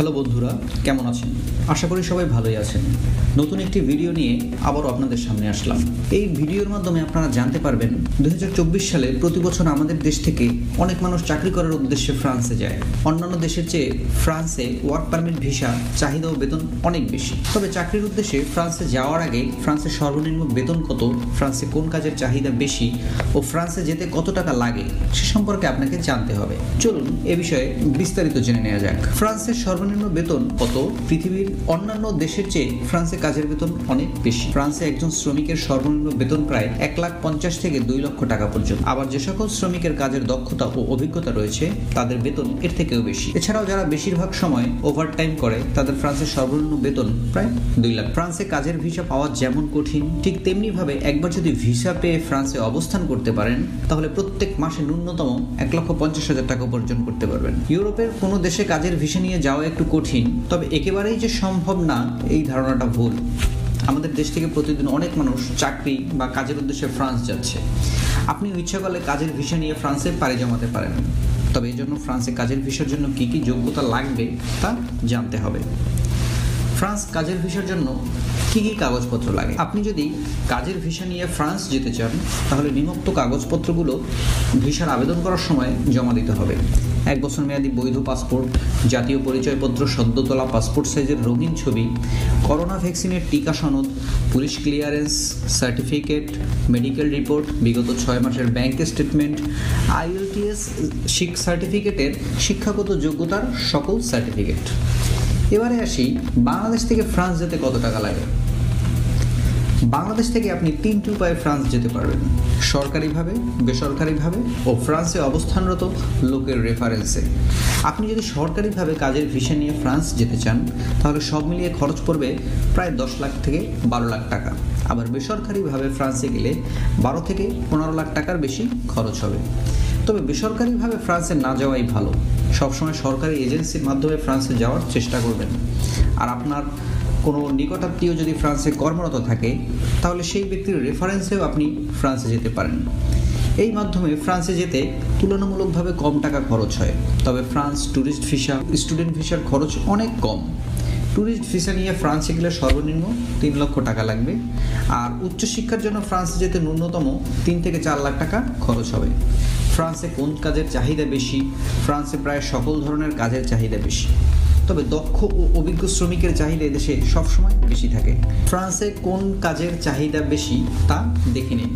Hello বন্ধুরা, কেমন আছেন? আশা করি সবাই ভালোই আছেন। নতুন একটি ভিডিও নিয়ে আবারও আপনাদের সামনে আসলাম। এই ভিডিওর মাধ্যমে আপনারা জানতে পারবেন 2024 সালে প্রতি বছর আমাদের দেশ থেকে অনেক মানুষ চাকরি করার উদ্দেশ্যে ফ্রান্সে যায়। অন্যান্য দেশের চেয়ে ফ্রান্সে ওয়ার্ক পারমিট ভিসা চাহিদা ও বেতন অনেক বেশি। তবে চাকরির উদ্দেশ্যে ফ্রান্সে যাওয়ার আগে ফ্রান্সের সর্বনিম্ন বেতন কত, ফ্রান্সে কোন কাজের চাহিদা বেশি ও ফ্রান্সে যেতে কত টাকা লাগে সে সম্পর্কে আপনাকে জানতে হবে। চলুন এ বিষয়ে বিস্তারিত জেনে নেওয়া যাক। ফ্রান্সের সর্বনিম্ন বেতন কত? পৃথিবীর অন্যান্য দেশের চেয়ে ফ্রান্সে কাজের বেতন অনেক বেশি। ফ্রান্সে একজন শ্রমিকের সর্বনিম্ন বেতন প্রায় 1,50,000 থেকে 2 লক্ষ টাকা পর্যন্ত। আবার যে সকল শ্রমিকের কাজের দক্ষতা ও অভিজ্ঞতা রয়েছে তাদের বেতন এর থেকেও বেশি। এছাড়াও যারা বেশিরভাগ সময় ওভারটাইম করে তাদের ফ্রান্সের সর্বনিম্ন বেতন প্রায় 2 লাখ। ফ্রান্সে কাজের ভিসা পাওয়া যেমন কঠিন, ঠিক তেমনি ভাবে একবার যদি ভিসা পেয়ে ফ্রান্সে অবস্থান করতে পারেন তাহলে প্রত্যেক মাসে ন্যূনতম 1,50,000 টাকা উপার্জন করতে পারবেন। ইউরোপের কোনো দেশে কাজের ভিসা নিয়ে যাওয়া একটু কঠিন, তবে একেবারেই যে সম্ভব না এই ধারণাটা ভুল। আমাদের দেশ থেকে প্রতিদিন অনেক মানুষ চাকরি বা কাজের উদ্দেশ্যে ফ্রান্স যাচ্ছে। আপনি ইচ্ছা করলে কাজের ভিসা নিয়ে ফ্রান্সে পাড়ি জমাতে পারেন, তবে এই জন্য ফ্রান্সে কাজের ভিসার জন্য কি কি যোগ্যতা লাগবে তা জানতে হবে। ফ্রান্স কাজের ভিসার জন্য কি কি কাগজপত্র লাগে? আপনি যদি কাজের ভিসা নিয়ে ফ্রান্স যেতে চান তাহলে নিম্নোক্ত কাগজপত্রগুলো ভিসার আবেদন করার সময় জমা দিতে হবে। 1 বছর মেয়াদী বৈধ পাসপোর্ট, জাতীয় পরিচয়পত্র, সদ্য তোলা পাসপোর্ট সাইজের রঙিন ছবি, করোনা ভ্যাকসিনের টিকা সনদ, police clearance certificate, medical report, বিগত 6 মাসের ব্যাংক স্টেটমেন্ট, IELTS সার্টিফিকেটের শিক্ষাগত যোগ্যতার সকল সার্টিফিকেট। এবারে আসি বাংলাদেশ থেকে ফ্রান্স যেতে কত টাকা লাগে। বাংলাদেশ থেকে আপনি 3টি উপায়ে ফ্রান্স যেতে পারবেন: সরকারিভাবে, বেসরকারিভাবে ও ফ্রান্সে অবস্থানরত লোকের রেফারেন্সে। আপনি যদি সরকারিভাবে কাজের ভিসা নিয়ে ফ্রান্স যেতে চান তাহলে সব মিলিয়ে খরচ পড়বে প্রায় 10 লাখ থেকে 12 লাখ টাকা। আবার বেসরকারিভাবে ফ্রান্সে গেলে 12 থেকে 15 লাখ টাকার বেশি খরচ হবে। তবে বেসরকারিভাবে ফ্রান্সে না যাওয়াই ভালো। সবসময় সরকারি এজেন্সির মাধ্যমে ফ্রান্সে যাওয়ার চেষ্টা করবেন। আর আপনার কোনো নিকটাত্মীয় যদি ফ্রান্সে কর্মরত থাকে তাহলে সেই ব্যক্তির রেফারেন্সেও আপনি ফ্রান্সে যেতে পারেন। এই মাধ্যমে ফ্রান্সে যেতে তুলনামূলকভাবে কম টাকা খরচ হয়। তবে ফ্রান্স ট্যুরিস্ট ভিসা, স্টুডেন্ট ভিসার খরচ অনেক কম। ট্যুরিস্ট ভিসা নিয়ে ফ্রান্সে গেলে সর্বনিম্ন 3 লক্ষ টাকা লাগবে। আর উচ্চশিক্ষার জন্য ফ্রান্সে যেতে ন্যূনতম 3 থেকে 4 লাখ টাকা খরচ হবে। ফ্রান্সে কোন কাজের চাহিদা বেশি? ফ্রান্সে প্রায় সকল ধরনের কাজের চাহিদা বেশি, তবে দক্ষ ও অভিজ্ঞ শ্রমিকের চাহিদা দেশে সবসময় বেশি থাকে। ফ্রান্সে কোন কাজের চাহিদা বেশি তা দেখে নিন।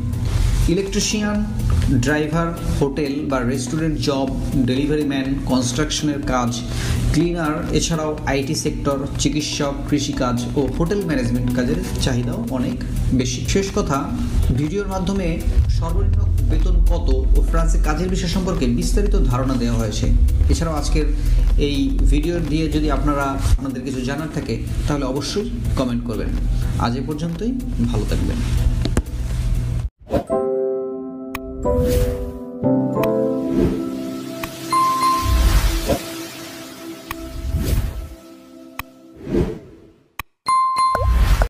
ইলেকট্রিশিয়ান, ড্রাইভার, হোটেল বা রেস্টুরেন্ট জব, ডেলিভারি ম্যান, কনস্ট্রাকশনের কাজ, ক্লিনার, এছাড়াও IT সেক্টর, চিকিৎসক, কৃষিকাজ ও হোটেল ম্যানেজমেন্ট কাজের চাহিদাও অনেক বেশি। শেষ কথা, ভিডিওর মাধ্যমে সর্বনিম্ন বেতন কত ও ফ্রান্সে কাজের বিষয় সম্পর্কে বিস্তারিত ধারণা দেওয়া হয়েছে। এছাড়াও আজকের এই ভিডিও দিয়ে যদি আপনাদের কিছু জানার থাকে তাহলে অবশ্যই কমেন্ট করবেন। আজ এ পর্যন্তই, ভালো থাকবেন।